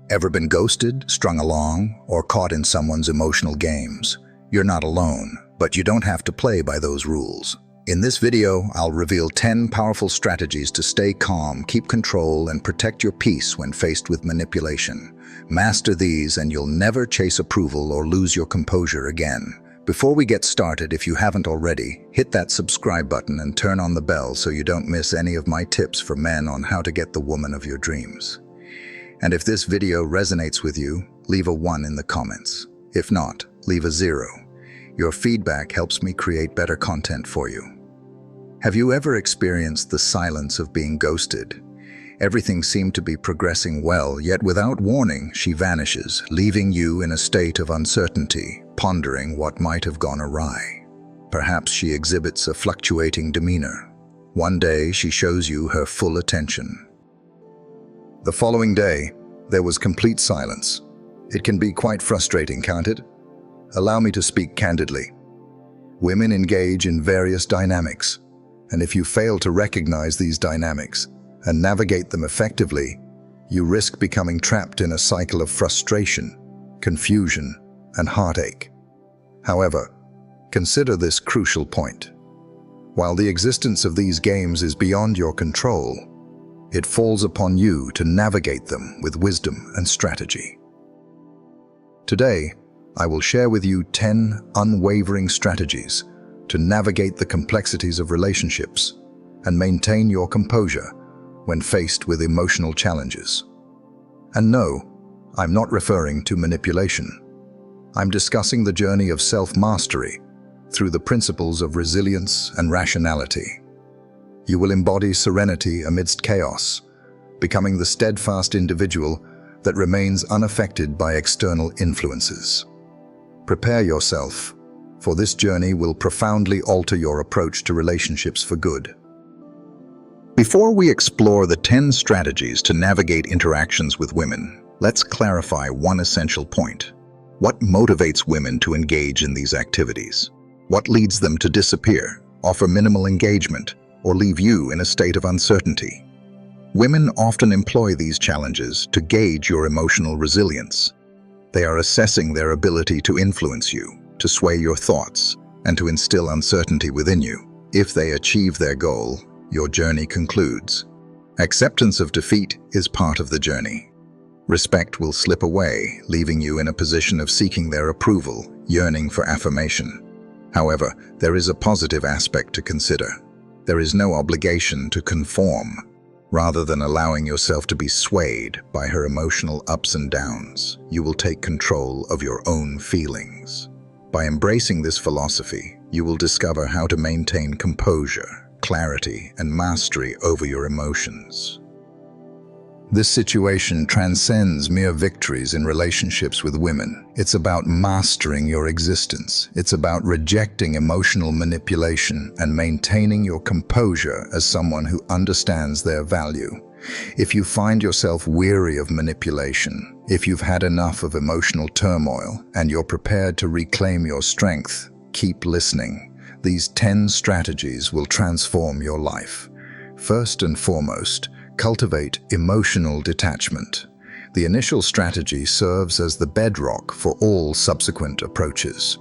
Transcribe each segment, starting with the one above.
Ever been ghosted, strung along, or caught in someone's emotional games? You're not alone, but you don't have to play by those rules. In this video, I'll reveal 10 powerful strategies to stay calm, keep control, and protect your peace when faced with manipulation. Master these and you'll never chase approval or lose your composure again. Before we get started, if you haven't already, hit that subscribe button and turn on the bell so you don't miss any of my tips for men on how to get the woman of your dreams. And if this video resonates with you, leave a 1 in the comments. If not, leave a 0. Your feedback helps me create better content for you. Have you ever experienced the silence of being ghosted? Everything seemed to be progressing well, yet without warning, she vanishes, leaving you in a state of uncertainty, pondering what might have gone awry. Perhaps she exhibits a fluctuating demeanor. One day, she shows you her full attention. The following day, there was complete silence. It can be quite frustrating, can't it? Allow me to speak candidly. Women engage in various dynamics, and if you fail to recognize these dynamics and navigate them effectively, you risk becoming trapped in a cycle of frustration, confusion, and heartache. However, consider this crucial point. While the existence of these games is beyond your control, it falls upon you to navigate them with wisdom and strategy. Today, I will share with you 10 unwavering strategies to navigate the complexities of relationships and maintain your composure when faced with emotional challenges. And no, I'm not referring to manipulation. I'm discussing the journey of self-mastery through the principles of resilience and rationality. You will embody serenity amidst chaos, becoming the steadfast individual that remains unaffected by external influences. Prepare yourself, for this journey will profoundly alter your approach to relationships for good. Before we explore the 10 strategies to navigate interactions with women, let's clarify one essential point. What motivates women to engage in these activities? What leads them to disappear, offer minimal engagement, or leave you in a state of uncertainty? Women often employ these challenges to gauge your emotional resilience. They are assessing their ability to influence you, to sway your thoughts, and to instill uncertainty within you. If they achieve their goal, your journey concludes. Acceptance of defeat is part of the journey. Respect will slip away, leaving you in a position of seeking their approval, yearning for affirmation. However, there is a positive aspect to consider. There is no obligation to conform, rather than allowing yourself to be swayed by her emotional ups and downs. You will take control of your own feelings. By embracing this philosophy, you will discover how to maintain composure, clarity, and mastery over your emotions. This situation transcends mere victories in relationships with women. It's about mastering your existence. It's about rejecting emotional manipulation and maintaining your composure as someone who understands their value. If you find yourself weary of manipulation, if you've had enough of emotional turmoil, and you're prepared to reclaim your strength, keep listening. These 10 strategies will transform your life. First and foremost, cultivate emotional detachment. The initial strategy serves as the bedrock for all subsequent approaches.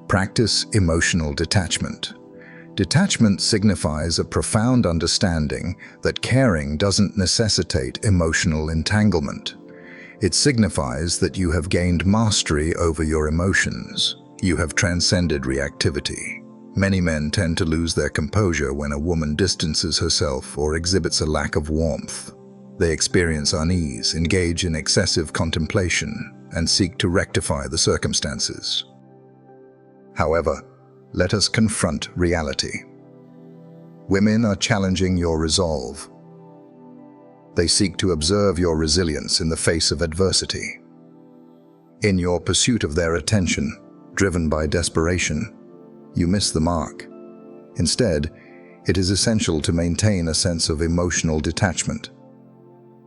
Practice emotional detachment. Detachment signifies a profound understanding that caring doesn't necessitate emotional entanglement. It signifies that you have gained mastery over your emotions. You have transcended reactivity. Many men tend to lose their composure when a woman distances herself or exhibits a lack of warmth. They experience unease, engage in excessive contemplation, and seek to rectify the circumstances. However, let us confront reality. Women are challenging your resolve. They seek to observe your resilience in the face of adversity. In your pursuit of their attention, driven by desperation, you miss the mark. Instead, it is essential to maintain a sense of emotional detachment.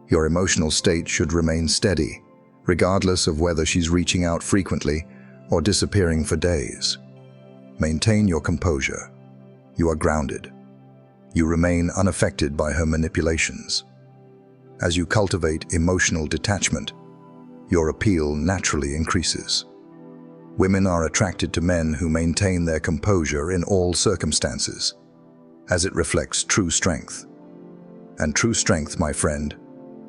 Your emotional state should remain steady, regardless of whether she's reaching out frequently or disappearing for days. Maintain your composure. You are grounded. You remain unaffected by her manipulations. As you cultivate emotional detachment, your appeal naturally increases. Women are attracted to men who maintain their composure in all circumstances, as it reflects true strength. And true strength, my friend,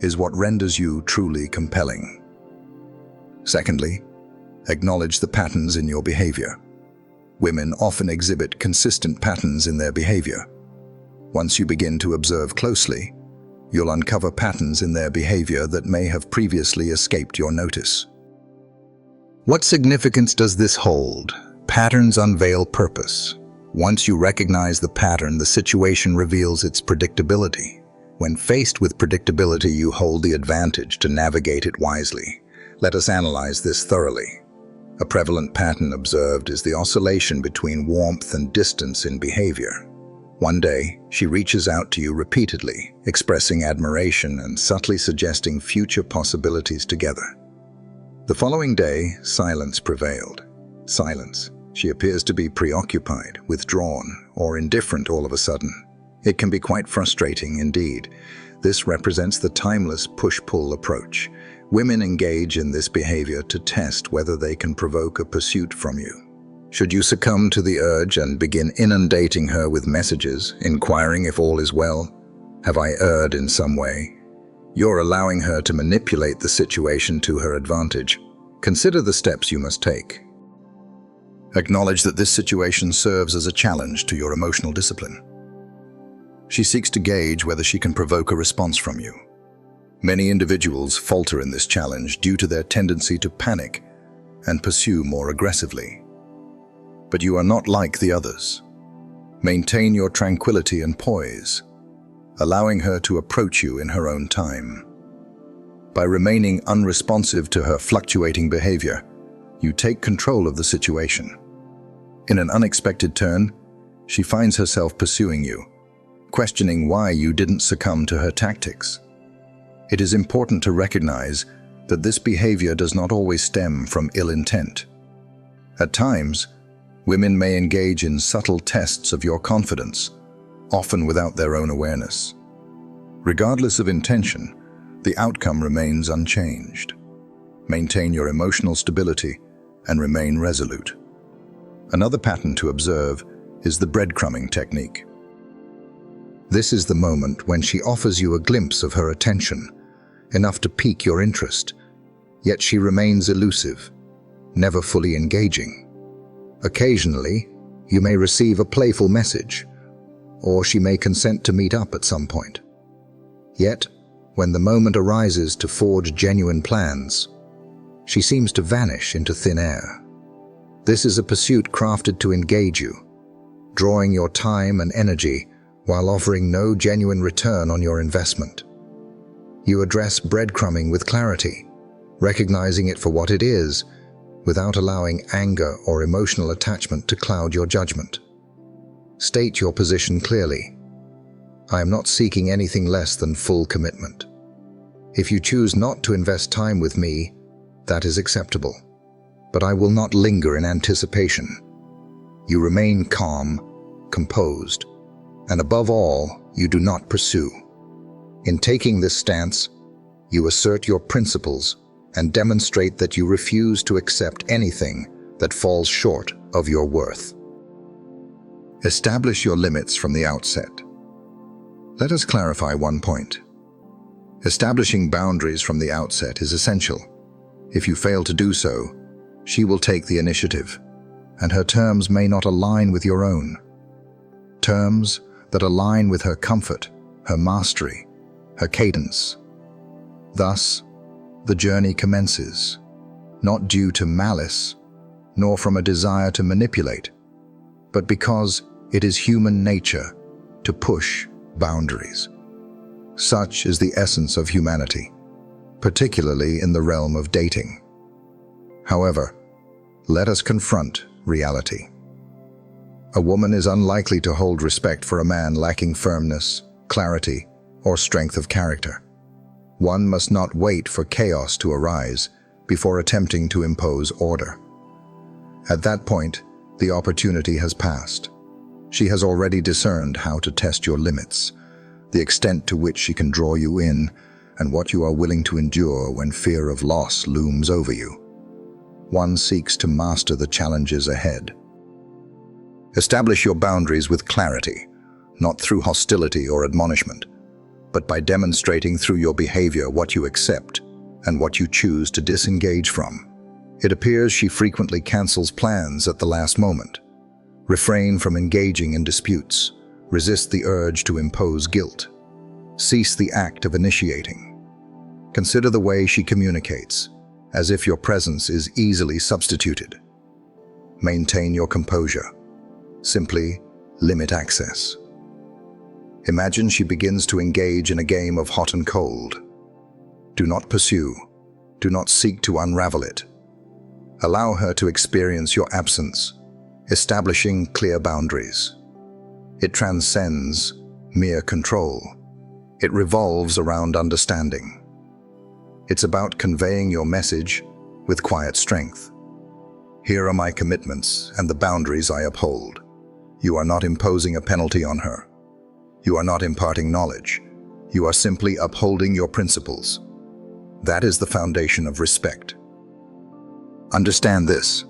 is what renders you truly compelling. Secondly, acknowledge the patterns in your behavior. Women often exhibit consistent patterns in their behavior. Once you begin to observe closely, you'll uncover patterns in their behavior that may have previously escaped your notice. What significance does this hold? Patterns unveil purpose. Once you recognize the pattern, the situation reveals its predictability. When faced with predictability, you hold the advantage to navigate it wisely. Let us analyze this thoroughly. A prevalent pattern observed is the oscillation between warmth and distance in behavior. One day, she reaches out to you repeatedly, expressing admiration and subtly suggesting future possibilities together. The following day, silence prevailed. Silence. She appears to be preoccupied, withdrawn, or indifferent all of a sudden. It can be quite frustrating indeed. This represents the timeless push-pull approach. Women engage in this behavior to test whether they can provoke a pursuit from you. Should you succumb to the urge and begin inundating her with messages, inquiring if all is well? Have I erred in some way? You're allowing her to manipulate the situation to her advantage. Consider the steps you must take. Acknowledge that this situation serves as a challenge to your emotional discipline. She seeks to gauge whether she can provoke a response from you. Many individuals falter in this challenge due to their tendency to panic and pursue more aggressively. But you are not like the others. Maintain your tranquility and poise, allowing her to approach you in her own time. By remaining unresponsive to her fluctuating behavior, you take control of the situation. In an unexpected turn, she finds herself pursuing you, questioning why you didn't succumb to her tactics. It is important to recognize that this behavior does not always stem from ill intent. At times, women may engage in subtle tests of your confidence, often without their own awareness. Regardless of intention, the outcome remains unchanged. Maintain your emotional stability and remain resolute. Another pattern to observe is the breadcrumbing technique. This is the moment when she offers you a glimpse of her attention, enough to pique your interest, yet she remains elusive, never fully engaging. Occasionally, you may receive a playful message, or she may consent to meet up at some point. Yet, when the moment arises to forge genuine plans, she seems to vanish into thin air. This is a pursuit crafted to engage you, drawing your time and energy while offering no genuine return on your investment. You address breadcrumbing with clarity, recognizing it for what it is, without allowing anger or emotional attachment to cloud your judgment. State your position clearly. I am not seeking anything less than full commitment. If you choose not to invest time with me, that is acceptable, but I will not linger in anticipation. You remain calm, composed, and above all, you do not pursue. In taking this stance, you assert your principles and demonstrate that you refuse to accept anything that falls short of your worth. Establish your limits from the outset. Let us clarify one point. Establishing boundaries from the outset is essential. If you fail to do so, she will take the initiative, and her terms may not align with your own. Terms that align with her comfort, her mastery, her cadence. Thus, the journey commences, not due to malice, nor from a desire to manipulate, but because it is human nature to push boundaries. Such is the essence of humanity, particularly in the realm of dating. However, let us confront reality. A woman is unlikely to hold respect for a man lacking firmness, clarity, or strength of character. One must not wait for chaos to arise before attempting to impose order. At that point, the opportunity has passed. She has already discerned how to test your limits, the extent to which she can draw you in, and what you are willing to endure when fear of loss looms over you. One seeks to master the challenges ahead. Establish your boundaries with clarity, not through hostility or admonishment, but by demonstrating through your behavior what you accept and what you choose to disengage from. It appears she frequently cancels plans at the last moment. Refrain from engaging in disputes. Resist the urge to impose guilt. Cease the act of initiating. Consider the way she communicates, as if your presence is easily substituted. Maintain your composure. Simply limit access. Imagine she begins to engage in a game of hot and cold. Do not pursue. Do not seek to unravel it. Allow her to experience your absence, establishing clear boundaries. It transcends mere control. It revolves around understanding. It's about conveying your message with quiet strength. Here are my commitments and the boundaries I uphold. You are not imposing a penalty on her. You are not imparting knowledge. You are simply upholding your principles. That is the foundation of respect. Understand this.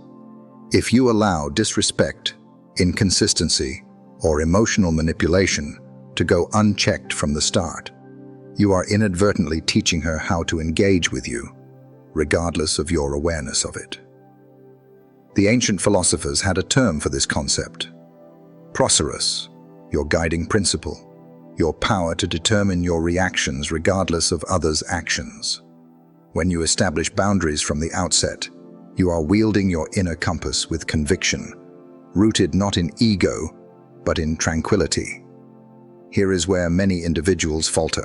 If you allow disrespect, inconsistency, or emotional manipulation to go unchecked from the start, you are inadvertently teaching her how to engage with you, regardless of your awareness of it. The ancient philosophers had a term for this concept: procerus, your guiding principle, your power to determine your reactions regardless of others' actions. When you establish boundaries from the outset, you are wielding your inner compass with conviction, rooted not in ego, but in tranquility. Here is where many individuals falter.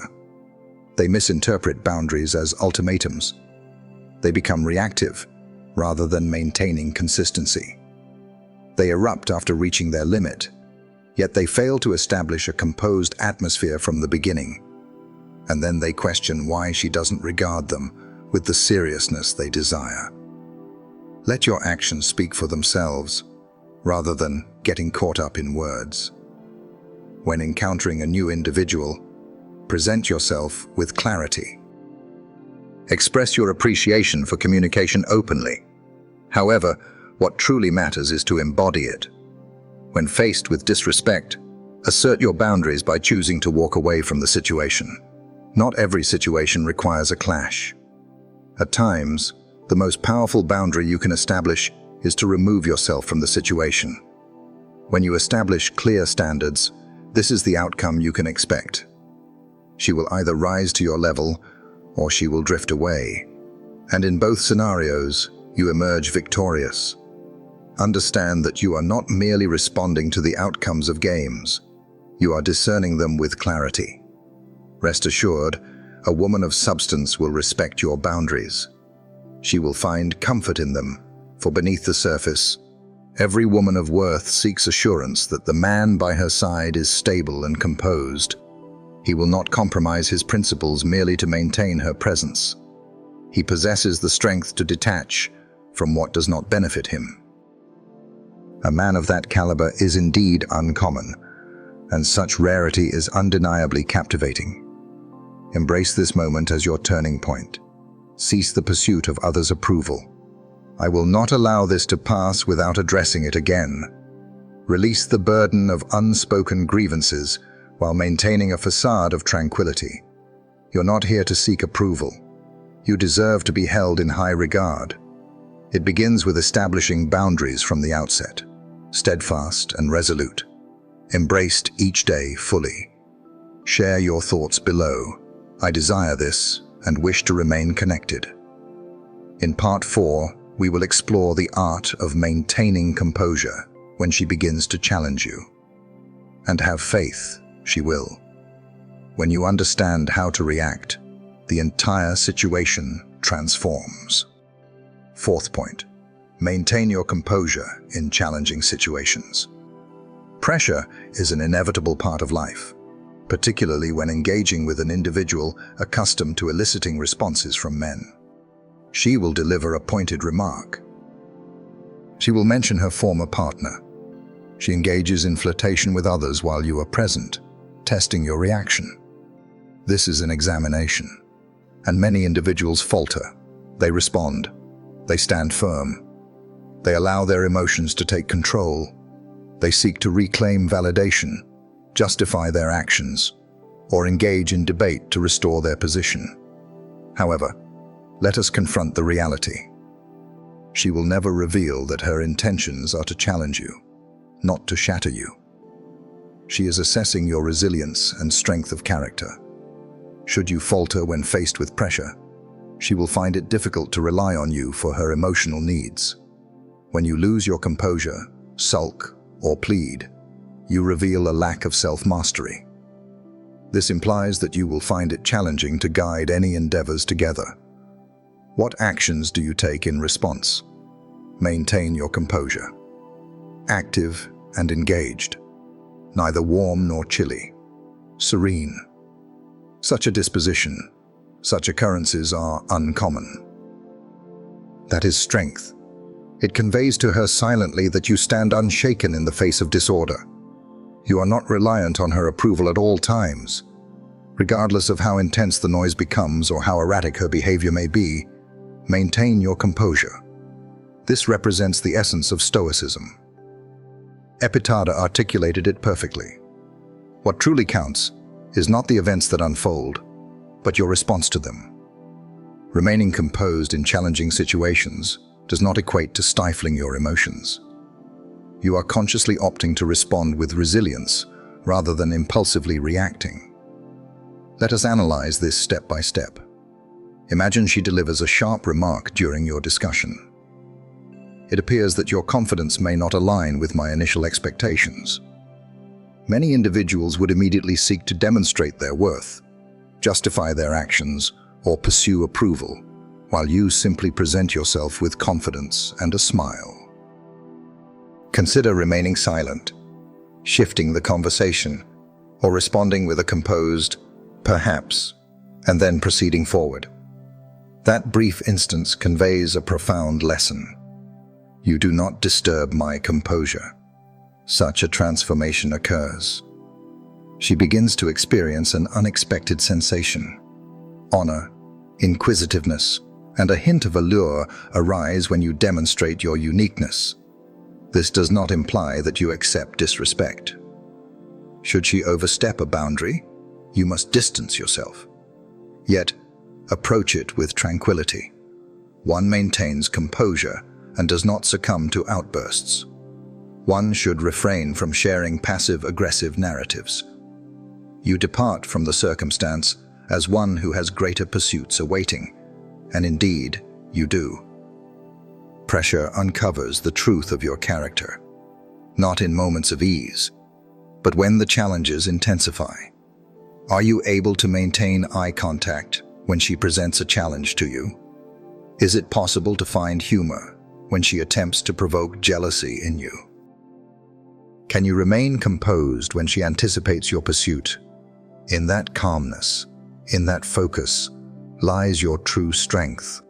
They misinterpret boundaries as ultimatums. They become reactive, rather than maintaining consistency. They erupt after reaching their limit, yet they fail to establish a composed atmosphere from the beginning. And then they question why she doesn't regard them with the seriousness they desire. Let your actions speak for themselves, rather than getting caught up in words. When encountering a new individual, present yourself with clarity. Express your appreciation for communication openly. However, what truly matters is to embody it. When faced with disrespect, assert your boundaries by choosing to walk away from the situation. Not every situation requires a clash. At times, the most powerful boundary you can establish is to remove yourself from the situation. When you establish clear standards, this is the outcome you can expect. She will either rise to your level, or she will drift away. And in both scenarios, you emerge victorious. Understand that you are not merely responding to the outcomes of games. You are discerning them with clarity. Rest assured, a woman of substance will respect your boundaries. She will find comfort in them, for beneath the surface, every woman of worth seeks assurance that the man by her side is stable and composed. He will not compromise his principles merely to maintain her presence. He possesses the strength to detach from what does not benefit him. A man of that caliber is indeed uncommon, and such rarity is undeniably captivating. Embrace this moment as your turning point. Cease the pursuit of others' approval. I will not allow this to pass without addressing it again. Release the burden of unspoken grievances while maintaining a facade of tranquility. You're not here to seek approval. You deserve to be held in high regard. It begins with establishing boundaries from the outset, steadfast and resolute, embraced each day fully. Share your thoughts below. I desire this and wish to remain connected. In part 4, we will explore the art of maintaining composure when she begins to challenge you. And have faith, she will. When you understand how to react, the entire situation transforms. 4th point, maintain your composure in challenging situations. Pressure is an inevitable part of life, particularly when engaging with an individual accustomed to eliciting responses from men. She will deliver a pointed remark. She will mention her former partner. She engages in flirtation with others while you are present, testing your reaction. This is an examination. And many individuals falter. They respond. They stand firm. They allow their emotions to take control. They seek to reclaim validation, justify their actions, or engage in debate to restore their position. However, let us confront the reality. She will never reveal that her intentions are to challenge you, not to shatter you. She is assessing your resilience and strength of character. Should you falter when faced with pressure, she will find it difficult to rely on you for her emotional needs. When you lose your composure, sulk, or plead, you reveal a lack of self-mastery. This implies that you will find it challenging to guide any endeavors together. What actions do you take in response? Maintain your composure. Active and engaged. Neither warm nor chilly. Serene. Such a disposition, such occurrences are uncommon. That is strength. It conveys to her silently that you stand unshaken in the face of disorder. You are not reliant on her approval at all times. Regardless of how intense the noise becomes or how erratic her behavior may be, maintain your composure. This represents the essence of Stoicism. Epictetus articulated it perfectly. What truly counts is not the events that unfold, but your response to them. Remaining composed in challenging situations does not equate to stifling your emotions. You are consciously opting to respond with resilience rather than impulsively reacting. Let us analyze this step by step. Imagine she delivers a sharp remark during your discussion. It appears that your confidence may not align with my initial expectations. Many individuals would immediately seek to demonstrate their worth, justify their actions, or pursue approval, while you simply present yourself with confidence and a smile. Consider remaining silent, shifting the conversation, or responding with a composed, perhaps, and then proceeding forward. That brief instance conveys a profound lesson. You do not disturb my composure. Such a transformation occurs. She begins to experience an unexpected sensation. Honor, inquisitiveness, and a hint of allure arise when you demonstrate your uniqueness. This does not imply that you accept disrespect. Should she overstep a boundary, you must distance yourself. Yet, approach it with tranquility. One maintains composure and does not succumb to outbursts. One should refrain from sharing passive-aggressive narratives. You depart from the circumstance as one who has greater pursuits awaiting, and indeed, you do. Pressure uncovers the truth of your character, not in moments of ease, but when the challenges intensify. Are you able to maintain eye contact when she presents a challenge to you? Is it possible to find humor when she attempts to provoke jealousy in you? Can you remain composed when she anticipates your pursuit? In that calmness, in that focus, lies your true strength,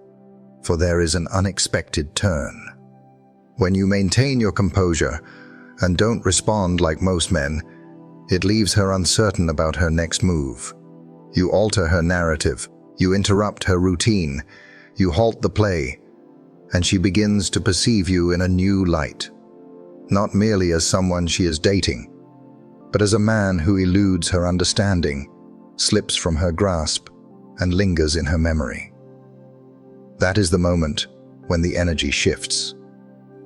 for there is an unexpected turn. When you maintain your composure and don't respond like most men, it leaves her uncertain about her next move. You alter her narrative, you interrupt her routine, you halt the play, and she begins to perceive you in a new light. Not merely as someone she is dating, but as a man who eludes her understanding, slips from her grasp, and lingers in her memory. That is the moment when the energy shifts.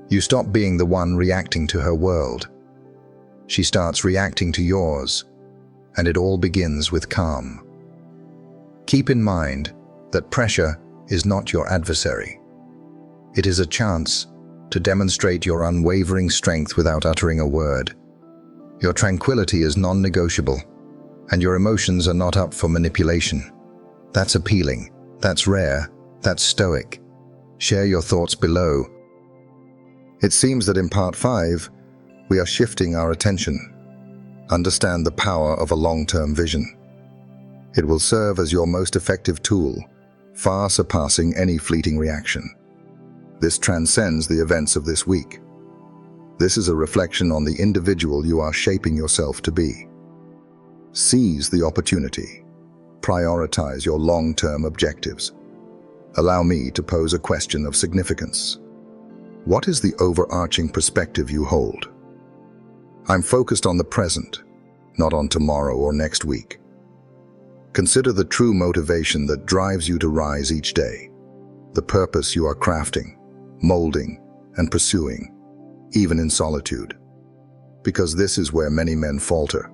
You stop being the one reacting to her world. She starts reacting to yours, and it all begins with calm. Keep in mind that pressure is not your adversary. It is a chance to demonstrate your unwavering strength without uttering a word. Your tranquility is non-negotiable, and your emotions are not up for manipulation. That's appealing, that's rare, that's stoic. Share your thoughts below. It seems that in part 5, we are shifting our attention. Understand the power of a long-term vision. It will serve as your most effective tool, far surpassing any fleeting reaction. This transcends the events of this week. This is a reflection on the individual you are shaping yourself to be. Seize the opportunity. prioritize your long-term objectives. Allow me to pose a question of significance. What is the overarching perspective you hold? I'm focused on the present, not on tomorrow or next week. Consider the true motivation that drives you to rise each day, the purpose you are crafting, molding, and pursuing, even in solitude. Because this is where many men falter.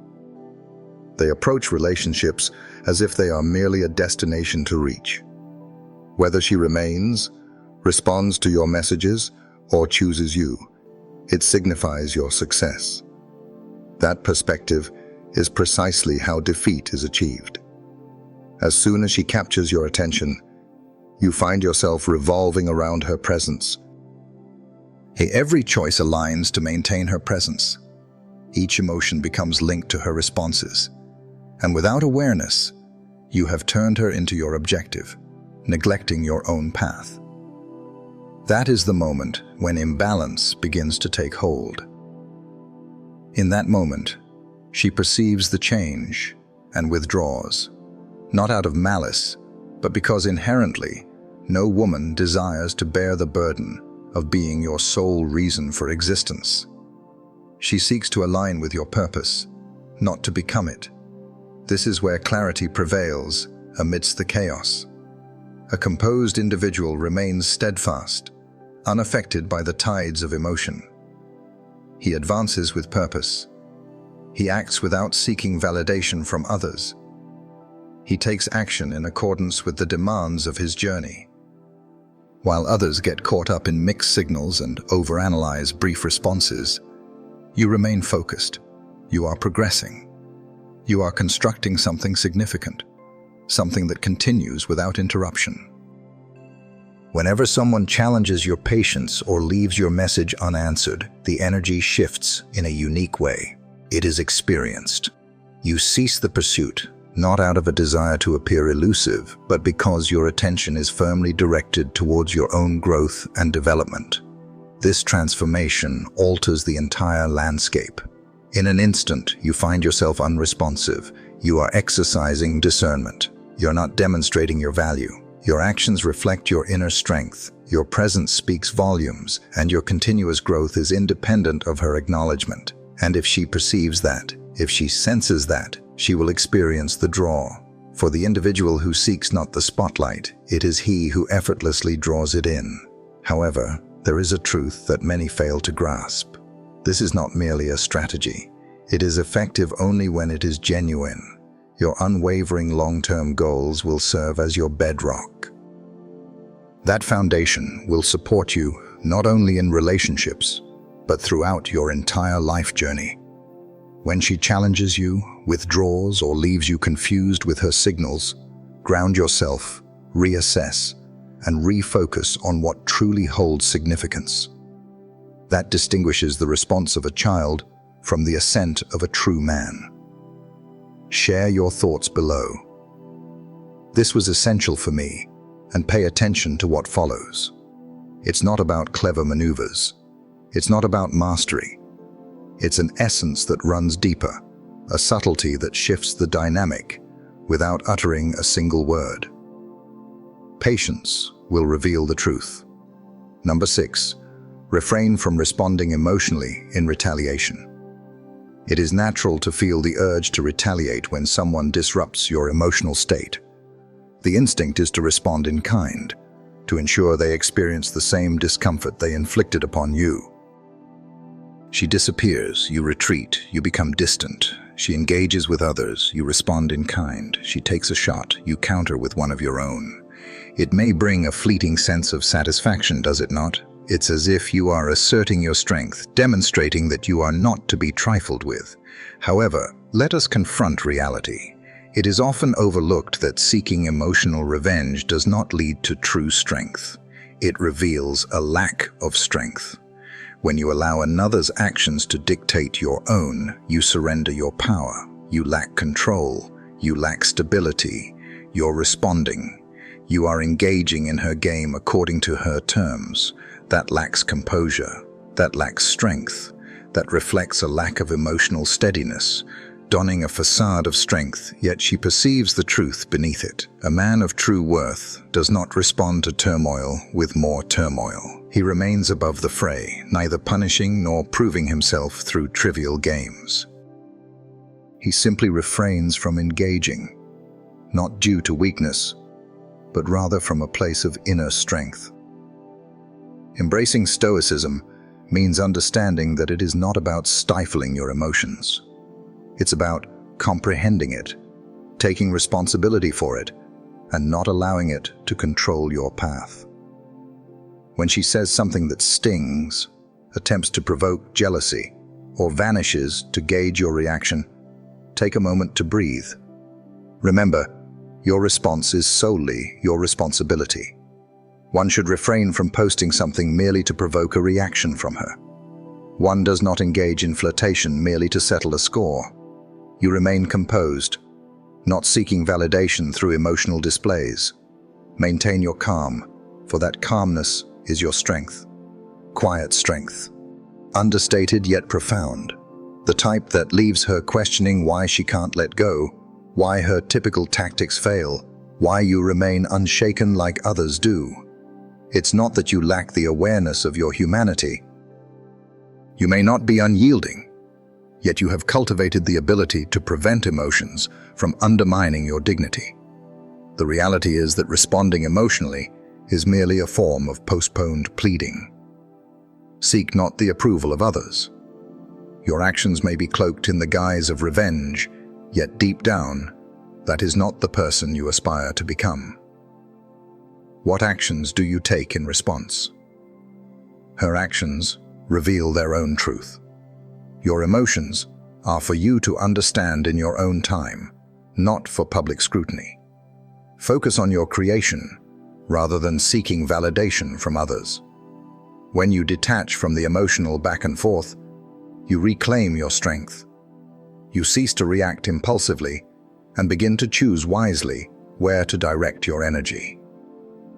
They approach relationships as if they are merely a destination to reach. Whether she remains, responds to your messages, or chooses you, it signifies your success. That perspective is precisely how defeat is achieved. As soon as she captures your attention, you find yourself revolving around her presence. Every choice aligns to maintain her presence. Each emotion becomes linked to her responses. And without awareness, you have turned her into your objective, neglecting your own path. That is the moment when imbalance begins to take hold. In that moment, she perceives the change and withdraws, not out of malice, but because inherently, no woman desires to bear the burden of being your sole reason for existence. She seeks to align with your purpose, not to become it. This is where clarity prevails amidst the chaos. A composed individual remains steadfast, unaffected by the tides of emotion. He advances with purpose. He acts without seeking validation from others. He takes action in accordance with the demands of his journey. While others get caught up in mixed signals and overanalyze brief responses, you remain focused. You are progressing. You are constructing something significant, something that continues without interruption. Whenever someone challenges your patience or leaves your message unanswered, the energy shifts in a unique way. It is experienced. You cease the pursuit, not out of a desire to appear elusive, but because your attention is firmly directed towards your own growth and development. This transformation alters the entire landscape. In an instant, you find yourself unresponsive. You are exercising discernment. You're not demonstrating your value. Your actions reflect your inner strength. Your presence speaks volumes, and your continuous growth is independent of her acknowledgement. And if she perceives that, if she senses that, she will experience the draw. For the individual who seeks not the spotlight, it is he who effortlessly draws it in. However, there is a truth that many fail to grasp. This is not merely a strategy. It is effective only when it is genuine. Your unwavering long-term goals will serve as your bedrock. That foundation will support you not only in relationships, but throughout your entire life journey. When she challenges you, withdraws, or leaves you confused with her signals, ground yourself, reassess, and refocus on what truly holds significance. That distinguishes the response of a child from the assent of a true man. Share your thoughts below. This was essential for me, and pay attention to what follows. It's not about clever maneuvers. It's not about mastery. It's an essence that runs deeper, a subtlety that shifts the dynamic without uttering a single word. Patience will reveal the truth. Number 6, refrain from responding emotionally in retaliation. It is natural to feel the urge to retaliate when someone disrupts your emotional state. The instinct is to respond in kind, to ensure they experience the same discomfort they inflicted upon you. She disappears, you retreat, you become distant. She engages with others, you respond in kind. She takes a shot, you counter with one of your own. It may bring a fleeting sense of satisfaction, does it not? It's as if you are asserting your strength, demonstrating that you are not to be trifled with. However, let us confront reality. It is often overlooked that seeking emotional revenge does not lead to true strength. It reveals a lack of strength. When you allow another's actions to dictate your own, you surrender your power. You lack control. You lack stability. You're responding. You are engaging in her game according to her terms. That lacks composure. That lacks strength. That reflects a lack of emotional steadiness. donning a facade of strength, yet she perceives the truth beneath it. A man of true worth does not respond to turmoil with more turmoil. He remains above the fray, neither punishing nor proving himself through trivial games. He simply refrains from engaging, not due to weakness, but rather from a place of inner strength. Embracing stoicism means understanding that it is not about stifling your emotions. It's about comprehending it, taking responsibility for it, and not allowing it to control your path. When she says something that stings, attempts to provoke jealousy, or vanishes to gauge your reaction, take a moment to breathe. Remember, your response is solely your responsibility. One should refrain from posting something merely to provoke a reaction from her. One does not engage in flirtation merely to settle a score. You remain composed, not seeking validation through emotional displays. Maintain your calm, for that calmness is your strength. Quiet strength. Understated yet profound. The type that leaves her questioning why she can't let go, why her typical tactics fail, why you remain unshaken like others do. It's not that you lack the awareness of your humanity. You may not be unyielding, yet you have cultivated the ability to prevent emotions from undermining your dignity. The reality is that responding emotionally is merely a form of postponed pleading. Seek not the approval of others. Your actions may be cloaked in the guise of revenge, yet deep down, that is not the person you aspire to become. What actions do you take in response? Her actions reveal their own truth. Your emotions are for you to understand in your own time, not for public scrutiny. Focus on your creation rather than seeking validation from others. When you detach from the emotional back and forth, you reclaim your strength. You cease to react impulsively and begin to choose wisely where to direct your energy.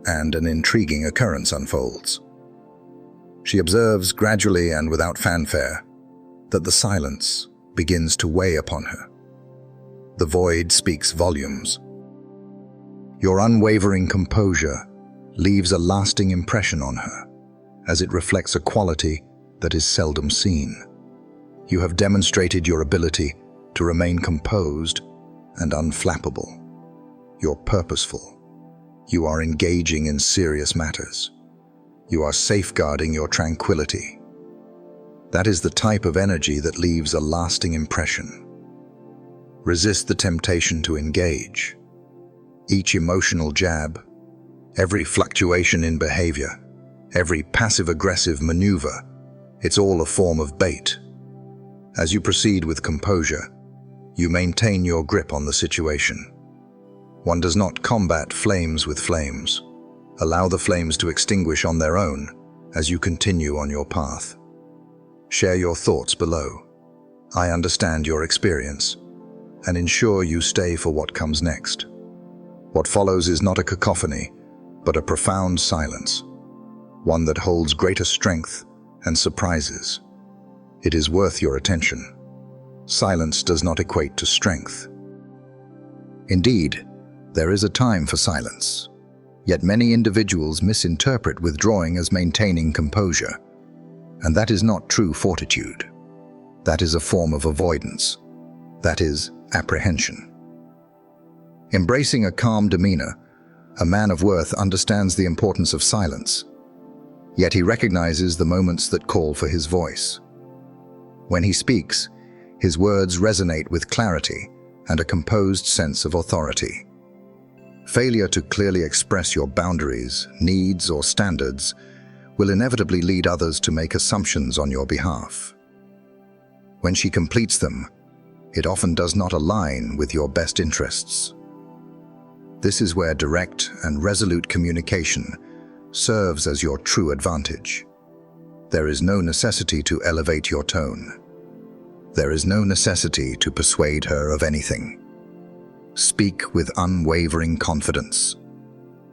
And an intriguing occurrence unfolds. She observes gradually and without fanfare that the silence begins to weigh upon her. The void speaks volumes. Your unwavering composure leaves a lasting impression on her, as it reflects a quality that is seldom seen. You have demonstrated your ability to remain composed and unflappable. You're purposeful. You are engaging in serious matters. You are safeguarding your tranquility. That is the type of energy that leaves a lasting impression. Resist the temptation to engage. Each emotional jab, every fluctuation in behavior, every passive-aggressive maneuver, it's all a form of bait. As you proceed with composure, you maintain your grip on the situation. One does not combat flames with flames. Allow the flames to extinguish on their own as you continue on your path. Share your thoughts below. I understand your experience and ensure you stay for what comes next. What follows is not a cacophony, but a profound silence, one that holds greater strength and surprises. It is worth your attention. Silence does not equate to strength. Indeed, there is a time for silence, yet many individuals misinterpret withdrawing as maintaining composure, and that is not true fortitude. That is a form of avoidance. That is apprehension. Embracing a calm demeanor, a man of worth understands the importance of silence, yet he recognizes the moments that call for his voice. When he speaks, his words resonate with clarity and a composed sense of authority. Failure to clearly express your boundaries, needs, or standards will inevitably lead others to make assumptions on your behalf. When she completes them, it often does not align with your best interests. This is where direct and resolute communication serves as your true advantage. There is no necessity to elevate your tone. There is no necessity to persuade her of anything. Speak with unwavering confidence.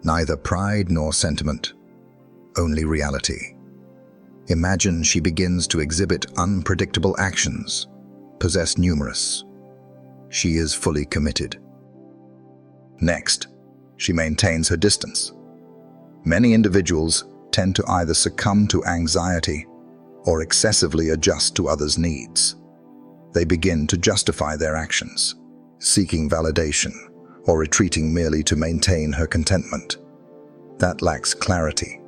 Neither pride nor sentiment, only reality. Imagine she begins to exhibit unpredictable actions, possess numerous, She is fully committed. Next, she maintains her distance. Many individuals tend to either succumb to anxiety or excessively adjust to others' needs. They begin to justify their actions, seeking validation or retreating merely to maintain her contentment. That lacks clarity.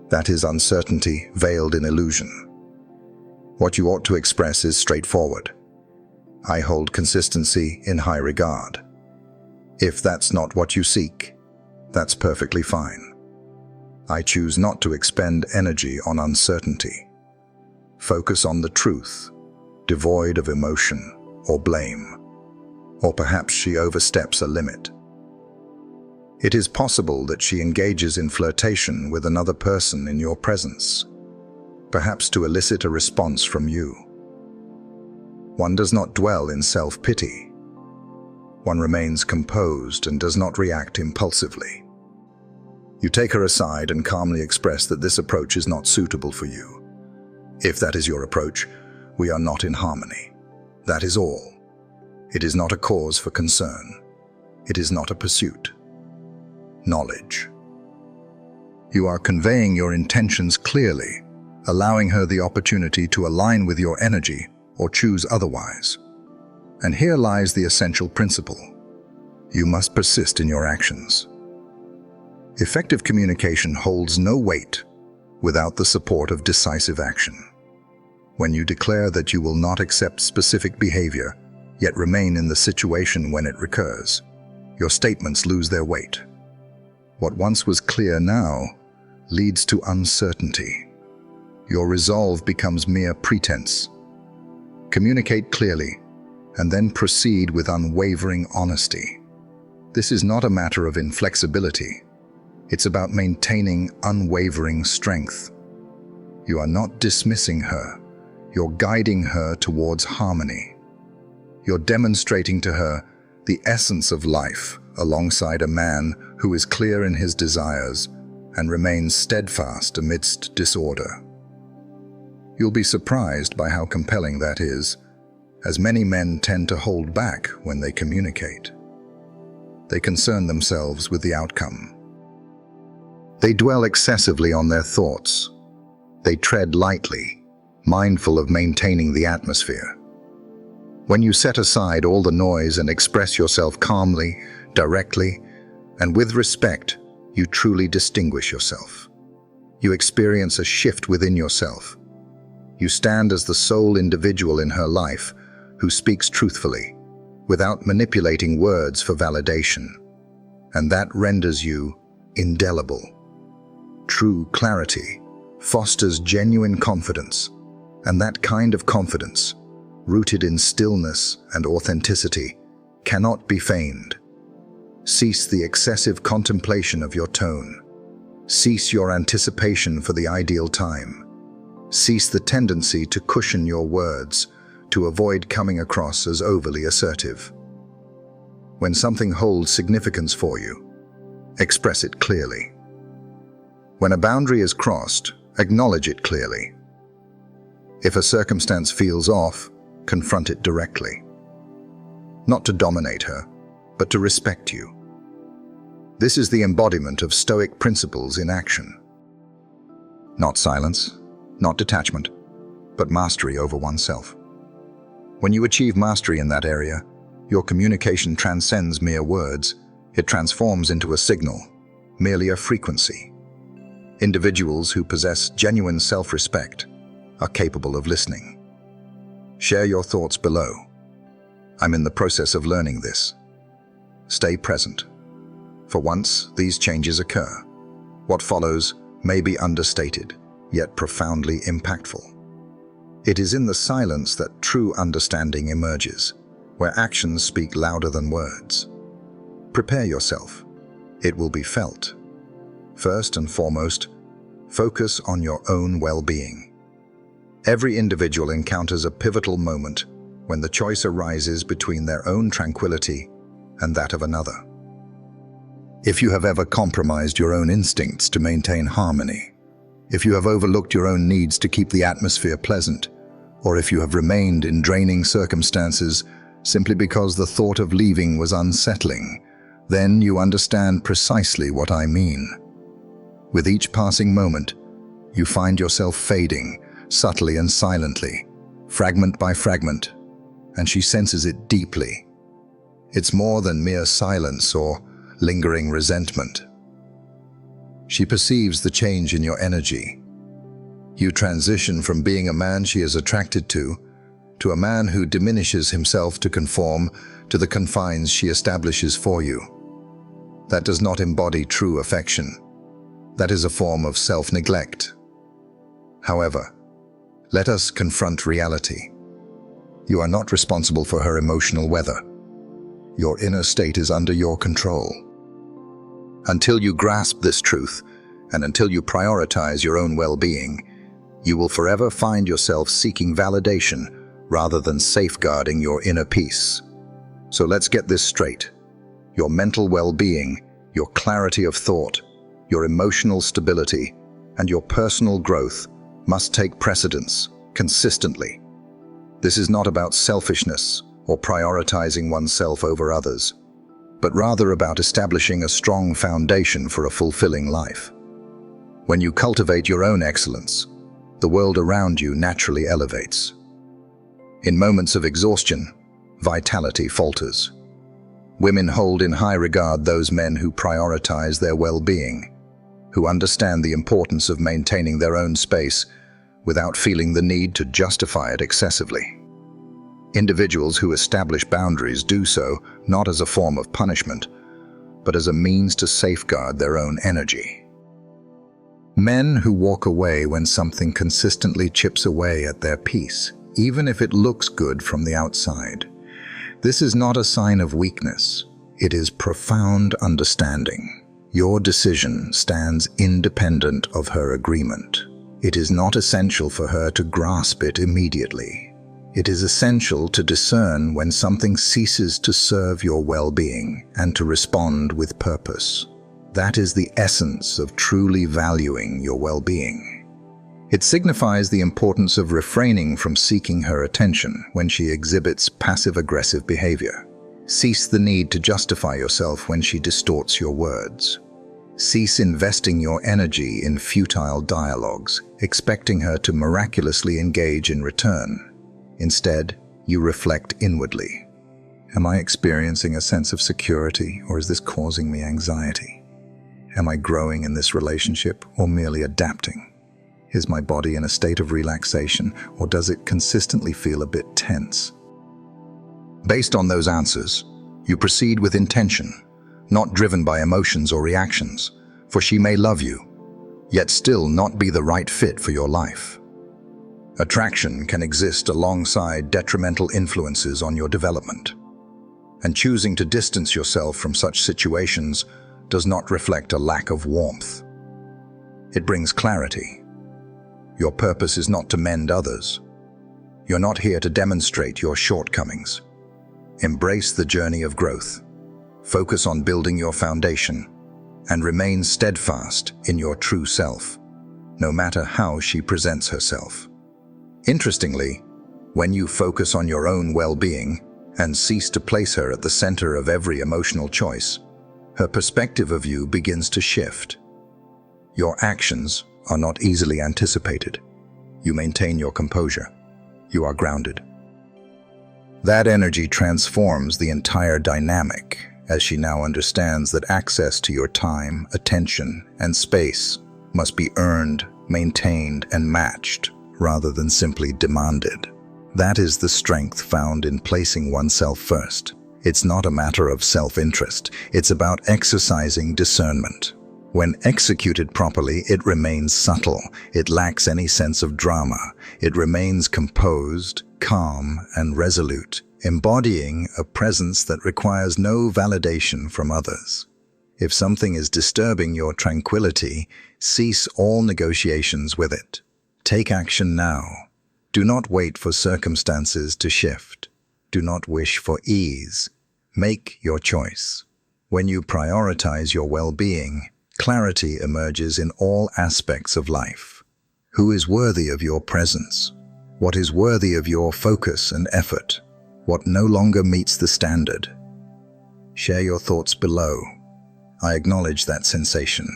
That is uncertainty veiled in illusion. What you ought to express is straightforward. I hold consistency in high regard. If that's not what you seek, that's perfectly fine. I choose not to expend energy on uncertainty. Focus on the truth, devoid of emotion or blame. Or perhaps she oversteps a limit. It is possible that she engages in flirtation with another person in your presence, perhaps to elicit a response from you. One does not dwell in self-pity. One remains composed and does not react impulsively. You take her aside and calmly express that this approach is not suitable for you. If that is your approach, we are not in harmony. That is all. It is not a cause for concern. It is not a pursuit. Knowledge. You are conveying your intentions clearly, allowing her the opportunity to align with your energy or choose otherwise. And here lies the essential principle. You must persist in your actions. Effective communication holds no weight without the support of decisive action. When you declare that you will not accept specific behavior, yet remain in the situation when it recurs, your statements lose their weight. What once was clear now leads to uncertainty. Your resolve becomes mere pretense. Communicate clearly, and then proceed with unwavering honesty. This is not a matter of inflexibility. It's about maintaining unwavering strength. You are not dismissing her. You're guiding her towards harmony. You're demonstrating to her the essence of life alongside a man who is clear in his desires and remains steadfast amidst disorder. You'll be surprised by how compelling that is, as many men tend to hold back when they communicate. They concern themselves with the outcome. They dwell excessively on their thoughts. They tread lightly, mindful of maintaining the atmosphere. When you set aside all the noise and express yourself calmly, directly, and with respect, you truly distinguish yourself. You experience a shift within yourself. You stand as the sole individual in her life who speaks truthfully, without manipulating words for validation. And that renders you indelible. True clarity fosters genuine confidence, and that kind of confidence, rooted in stillness and authenticity, cannot be feigned. Cease the excessive contemplation of your tone. Cease your anticipation for the ideal time. Cease the tendency to cushion your words, to avoid coming across as overly assertive. When something holds significance for you, express it clearly. When a boundary is crossed, acknowledge it clearly. If a circumstance feels off, confront it directly. Not to dominate her, but to respect you. This is the embodiment of Stoic principles in action. Not silence, not detachment, but mastery over oneself. When you achieve mastery in that area, your communication transcends mere words. It transforms into a signal, merely a frequency. Individuals who possess genuine self-respect are capable of listening. Share your thoughts below. I'm in the process of learning this. Stay present. For once, these changes occur. What follows may be understated, yet profoundly impactful. It is in the silence that true understanding emerges, where actions speak louder than words. Prepare yourself. It will be felt. First and foremost, focus on your own well-being. Every individual encounters a pivotal moment when the choice arises between their own tranquility and that of another. If you have ever compromised your own instincts to maintain harmony, if you have overlooked your own needs to keep the atmosphere pleasant, or if you have remained in draining circumstances simply because the thought of leaving was unsettling, then you understand precisely what I mean. With each passing moment, you find yourself fading, subtly and silently, fragment by fragment, and she senses it deeply. It's more than mere silence or lingering resentment. She perceives the change in your energy. You transition from being a man she is attracted to a man who diminishes himself to conform to the confines she establishes for you. That does not embody true affection. That is a form of self-neglect. However, let us confront reality. You are not responsible for her emotional weather. Your inner state is under your control. Until you grasp this truth, and until you prioritize your own well-being, you will forever find yourself seeking validation rather than safeguarding your inner peace. So let's get this straight. Your mental well-being, your clarity of thought, your emotional stability, and your personal growth must take precedence consistently. This is not about selfishness or prioritizing oneself over others, but rather about establishing a strong foundation for a fulfilling life. When you cultivate your own excellence, the world around you naturally elevates. In moments of exhaustion, vitality falters. Women hold in high regard those men who prioritize their well-being, who understand the importance of maintaining their own space without feeling the need to justify it excessively. Individuals who establish boundaries do so not as a form of punishment, but as a means to safeguard their own energy. Men who walk away when something consistently chips away at their peace, even if it looks good from the outside. This is not a sign of weakness. It is profound understanding. Your decision stands independent of her agreement. It is not essential for her to grasp it immediately. It is essential to discern when something ceases to serve your well-being and to respond with purpose. That is the essence of truly valuing your well-being. It signifies the importance of refraining from seeking her attention when she exhibits passive-aggressive behavior. Cease the need to justify yourself when she distorts your words. Cease investing your energy in futile dialogues, expecting her to miraculously engage in return. Instead, you reflect inwardly. Am I experiencing a sense of security, or is this causing me anxiety? Am I growing in this relationship, or merely adapting? Is my body in a state of relaxation, or does it consistently feel a bit tense? Based on those answers, you proceed with intention, not driven by emotions or reactions, for she may love you, yet still not be the right fit for your life. Attraction can exist alongside detrimental influences on your development, and choosing to distance yourself from such situations does not reflect a lack of warmth. It brings clarity. Your purpose is not to mend others. You're not here to demonstrate your shortcomings. Embrace the journey of growth. Focus on building your foundation and remain steadfast in your true self, no matter how she presents herself. Interestingly, when you focus on your own well-being and cease to place her at the center of every emotional choice, her perspective of you begins to shift. Your actions are not easily anticipated. You maintain your composure. You are grounded. That energy transforms the entire dynamic as she now understands that access to your time, attention, and space must be earned, maintained, and matched rather than simply demanded. That is the strength found in placing oneself first. It's not a matter of self-interest. It's about exercising discernment. When executed properly, it remains subtle. It lacks any sense of drama. It remains composed, calm, and resolute, embodying a presence that requires no validation from others. If something is disturbing your tranquility, cease all negotiations with it. Take action now. Do not wait for circumstances to shift. Do not wish for ease. Make your choice. When you prioritize your well-being, clarity emerges in all aspects of life. Who is worthy of your presence? What is worthy of your focus and effort? what no longer meets the standard. Share your thoughts below. I acknowledge that sensation.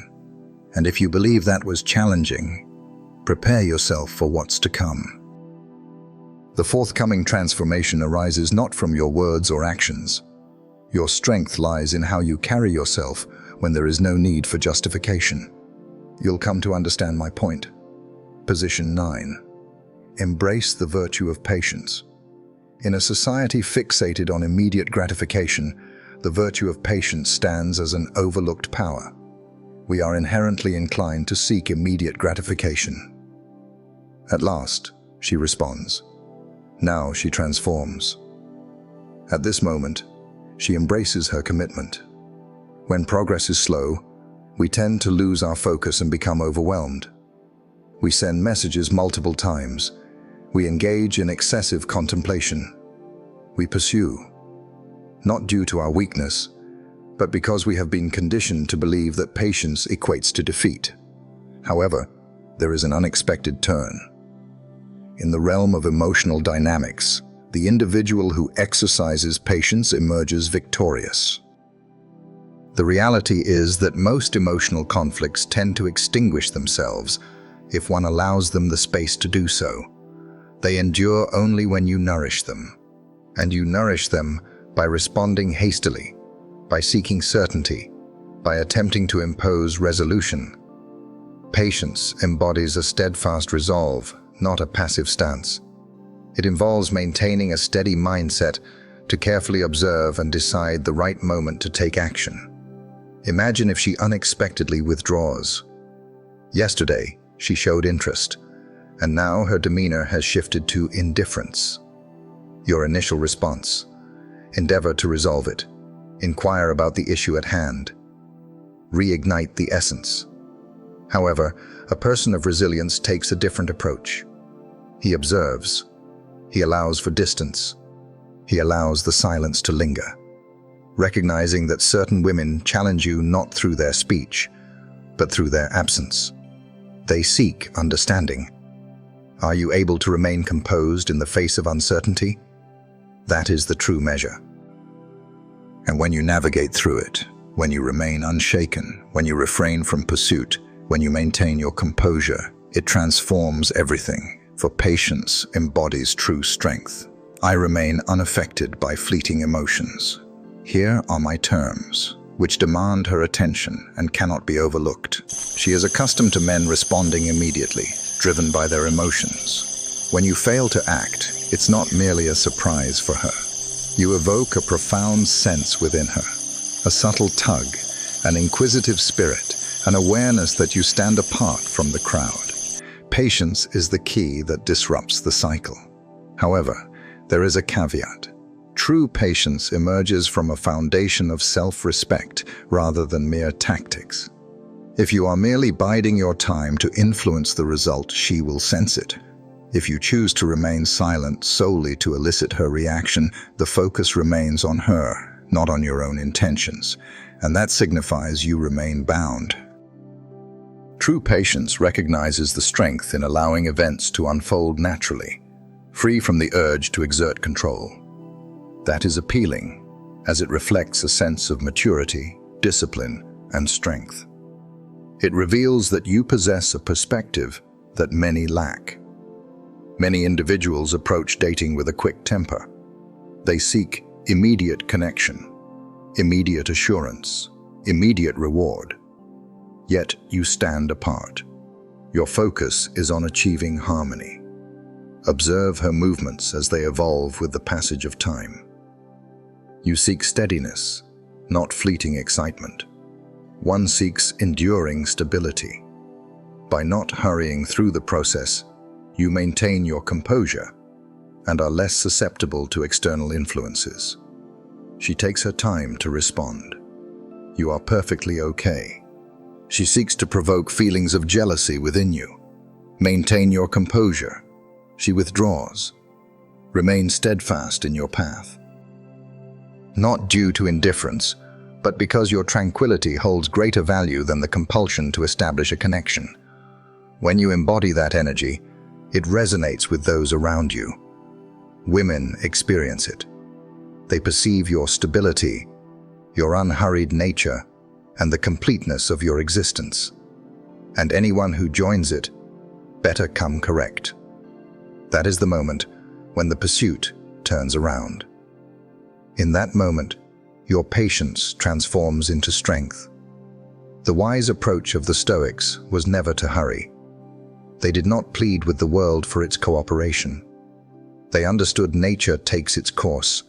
And if you believe that was challenging, prepare yourself for what's to come. The forthcoming transformation arises not from your words or actions. Your strength lies in how you carry yourself when there is no need for justification. You'll come to understand my point. Position 9. Embrace the virtue of patience. In a society fixated on immediate gratification, the virtue of patience stands as an overlooked power. We are inherently inclined to seek immediate gratification. At last, she responds. Now she transforms. At this moment, she embraces her commitment. When progress is slow, we tend to lose our focus and become overwhelmed. We send messages multiple times. We engage in excessive contemplation. We pursue, not due to our weakness, but because we have been conditioned to believe that patience equates to defeat. However, there is an unexpected turn. In the realm of emotional dynamics, the individual who exercises patience emerges victorious. The reality is that most emotional conflicts tend to extinguish themselves if one allows them the space to do so. They endure only when you nourish them. And you nourish them by responding hastily, by seeking certainty, by attempting to impose resolution. Patience embodies a steadfast resolve, not a passive stance. It involves maintaining a steady mindset to carefully observe and decide the right moment to take action. Imagine if she unexpectedly withdraws. Yesterday, she showed interest, and now her demeanor has shifted to indifference. Your initial response: endeavor to resolve it. Inquire about the issue at hand. Reignite the essence. However, a person of resilience takes a different approach. He observes. He allows for distance. He allows the silence to linger, recognizing that certain women challenge you not through their speech, but through their absence. They seek understanding. Are you able to remain composed in the face of uncertainty? That is the true measure. And when you navigate through it, when you remain unshaken, when you refrain from pursuit, when you maintain your composure, it transforms everything, for patience embodies true strength. I remain unaffected by fleeting emotions. Here are my terms, which demand her attention and cannot be overlooked. She is accustomed to men responding immediately, driven by their emotions. When you fail to act, it's not merely a surprise for her. You evoke a profound sense within her, a subtle tug, an inquisitive spirit, an awareness that you stand apart from the crowd. Patience is the key that disrupts the cycle. However, there is a caveat. True patience emerges from a foundation of self-respect rather than mere tactics. If you are merely biding your time to influence the result, she will sense it. If you choose to remain silent solely to elicit her reaction, the focus remains on her, not on your own intentions, and that signifies you remain bound. True patience recognizes the strength in allowing events to unfold naturally, free from the urge to exert control. That is appealing, as it reflects a sense of maturity, discipline, and strength. It reveals that you possess a perspective that many lack. Many individuals approach dating with a quick temper. They seek immediate connection, immediate assurance, immediate reward. Yet you stand apart. Your focus is on achieving harmony. Observe her movements as they evolve with the passage of time. You seek steadiness, not fleeting excitement. One seeks enduring stability. By not hurrying through the process, you maintain your composure and are less susceptible to external influences. She takes her time to respond. You are perfectly okay. She seeks to provoke feelings of jealousy within you. Maintain your composure. She withdraws. Remain steadfast in your path. Not due to indifference, but because your tranquility holds greater value than the compulsion to establish a connection. When you embody that energy, it resonates with those around you. Women experience it. They perceive your stability, your unhurried nature, and the completeness of your existence. And anyone who joins it better come correct. That is the moment when the pursuit turns around. In that moment, your patience transforms into strength. The wise approach of the Stoics was never to hurry. They did not plead with the world for its cooperation. They understood nature takes its course,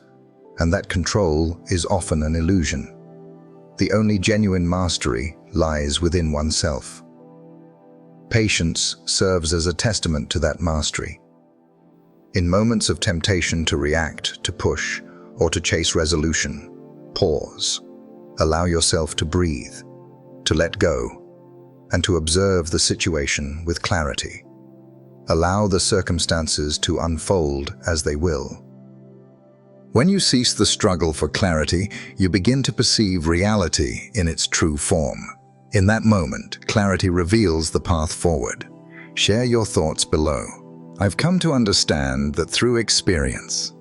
and that control is often an illusion. The only genuine mastery lies within oneself. Patience serves as a testament to that mastery. In moments of temptation to react, to push, or to chase resolution, pause. Allow yourself to breathe, to let go, and to observe the situation with clarity. Allow the circumstances to unfold as they will. When you cease the struggle for clarity, you begin to perceive reality in its true form. In that moment, clarity reveals the path forward. Share your thoughts below. I've come to understand that through experience,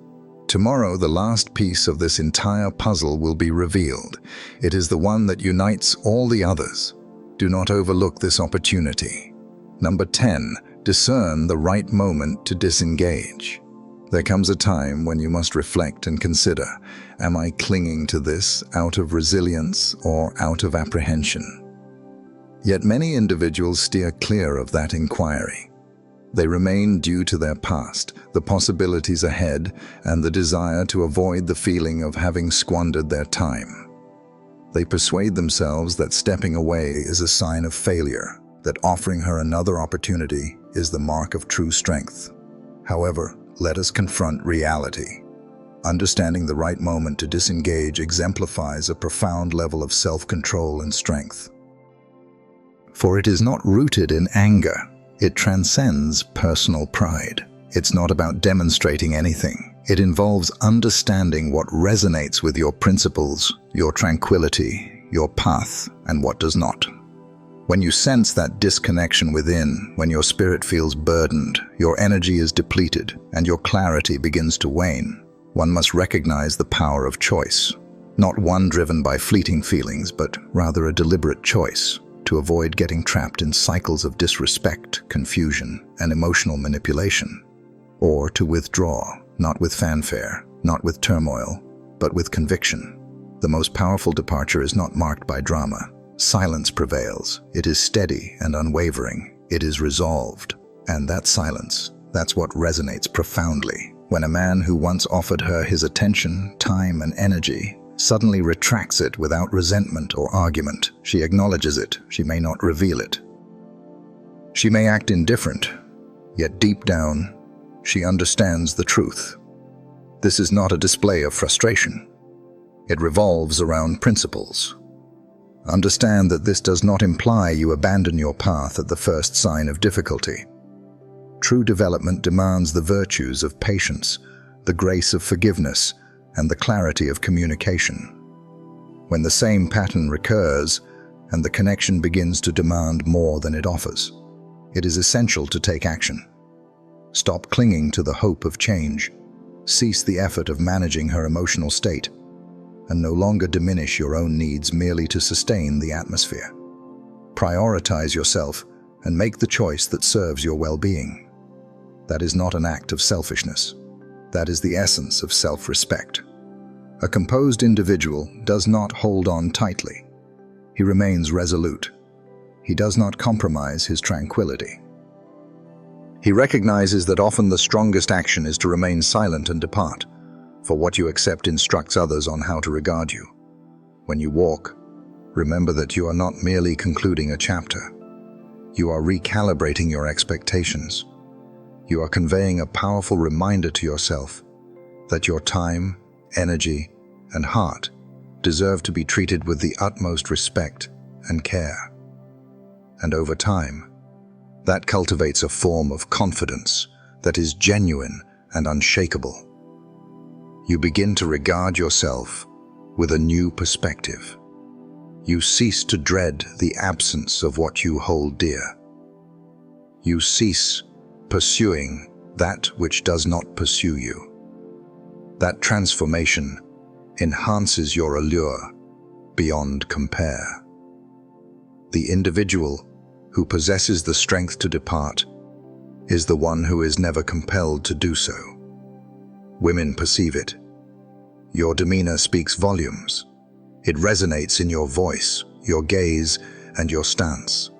tomorrow the last piece of this entire puzzle will be revealed. It is the one that unites all the others. Do not overlook this opportunity. Number 10. Discern the right moment to disengage. There comes a time when you must reflect and consider, am I clinging to this out of resilience or out of apprehension? Yet many individuals steer clear of that inquiry. They remain due to their past, the possibilities ahead, and the desire to avoid the feeling of having squandered their time. They persuade themselves that stepping away is a sign of failure, that offering her another opportunity is the mark of true strength. However, let us confront reality. Understanding the right moment to disengage exemplifies a profound level of self-control and strength. For it is not rooted in anger. It transcends personal pride. It's not about demonstrating anything. It involves understanding what resonates with your principles, your tranquility, your path, and what does not. When you sense that disconnection within, when your spirit feels burdened, your energy is depleted, and your clarity begins to wane, one must recognize the power of choice. Not one driven by fleeting feelings, but rather a deliberate choice to avoid getting trapped in cycles of disrespect, confusion, and emotional manipulation. Or to withdraw, not with fanfare, not with turmoil, but with conviction. The most powerful departure is not marked by drama. Silence prevails. It is steady and unwavering. It is resolved. And that silence, that's what resonates profoundly. When a man who once offered her his attention, time, and energy suddenly retracts it without resentment or argument, she acknowledges it, she may not reveal it. She may act indifferent, yet deep down, she understands the truth. This is not a display of frustration. It revolves around principles. Understand that this does not imply you abandon your path at the first sign of difficulty. True development demands the virtues of patience, the grace of forgiveness, and the clarity of communication. When the same pattern recurs, and the connection begins to demand more than it offers, it is essential to take action. Stop clinging to the hope of change. Cease the effort of managing her emotional state, and no longer diminish your own needs merely to sustain the atmosphere. Prioritize yourself and make the choice that serves your well-being. That is not an act of selfishness. That is the essence of self-respect. A composed individual does not hold on tightly. He remains resolute. He does not compromise his tranquility. He recognizes that often the strongest action is to remain silent and depart, for what you accept instructs others on how to regard you. When you walk, remember that you are not merely concluding a chapter. You are recalibrating your expectations. You are conveying a powerful reminder to yourself that your time, energy, and heart deserve to be treated with the utmost respect and care. And over time, that cultivates a form of confidence that is genuine and unshakable. You begin to regard yourself with a new perspective. You cease to dread the absence of what you hold dear. You cease pursuing that which does not pursue you. That transformation enhances your allure beyond compare. The individual who possesses the strength to depart is the one who is never compelled to do so. Women perceive it. Your demeanor speaks volumes. It resonates in your voice, your gaze, and your stance.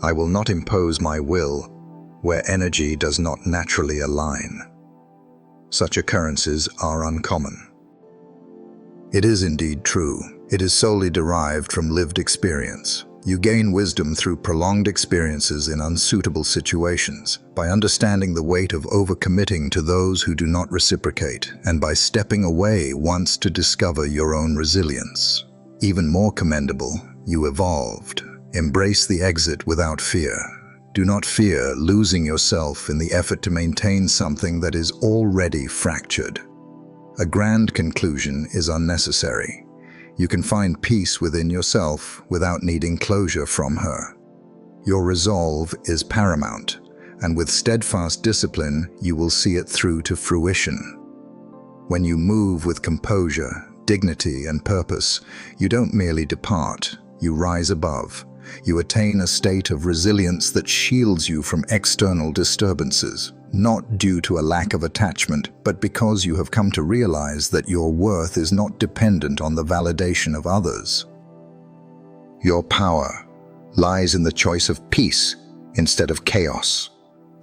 I will not impose my will where energy does not naturally align. Such occurrences are uncommon. It is indeed true. It is solely derived from lived experience. You gain wisdom through prolonged experiences in unsuitable situations, by understanding the weight of overcommitting to those who do not reciprocate, and by stepping away once to discover your own resilience. Even more commendable, you evolved. Embrace the exit without fear. Do not fear losing yourself in the effort to maintain something that is already fractured. A grand conclusion is unnecessary. You can find peace within yourself without needing closure from her. Your resolve is paramount, and with steadfast discipline, you will see it through to fruition. When you move with composure, dignity, and purpose, you don't merely depart, you rise above. You attain a state of resilience that shields you from external disturbances, not due to a lack of attachment, but because you have come to realize that your worth is not dependent on the validation of others. Your power lies in the choice of peace instead of chaos,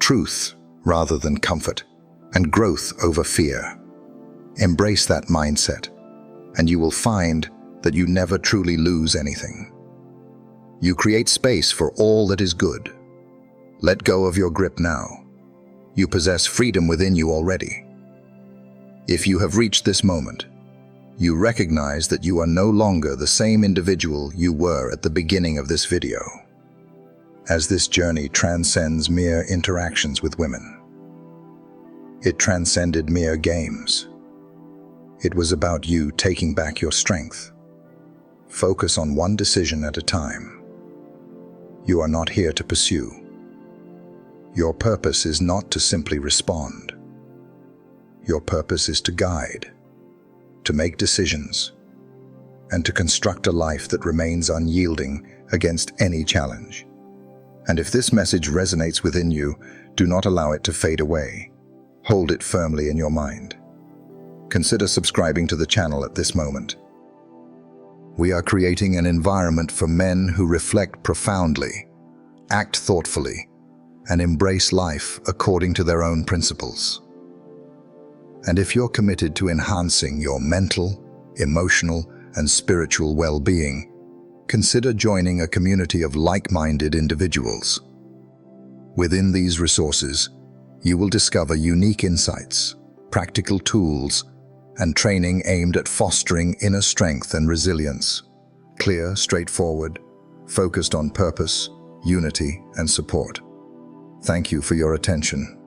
truth rather than comfort, and growth over fear. Embrace that mindset, and you will find that you never truly lose anything. You create space for all that is good. Let go of your grip now. You possess freedom within you already. If you have reached this moment, you recognize that you are no longer the same individual you were at the beginning of this video, as this journey transcends mere interactions with women. It transcended mere games. It was about you taking back your strength. Focus on one decision at a time. You are not here to pursue. Your purpose is not to simply respond. Your purpose is to guide, to make decisions, and to construct a life that remains unyielding against any challenge. And if this message resonates within you, do not allow it to fade away. Hold it firmly in your mind. Consider subscribing to the channel at this moment. We are creating an environment for men who reflect profoundly, act thoughtfully, and embrace life according to their own principles. And if you're committed to enhancing your mental, emotional, and spiritual well-being, consider joining a community of like-minded individuals. Within these resources, you will discover unique insights, practical tools, and training aimed at fostering inner strength and resilience. Clear, straightforward, focused on purpose, unity, and support. Thank you for your attention.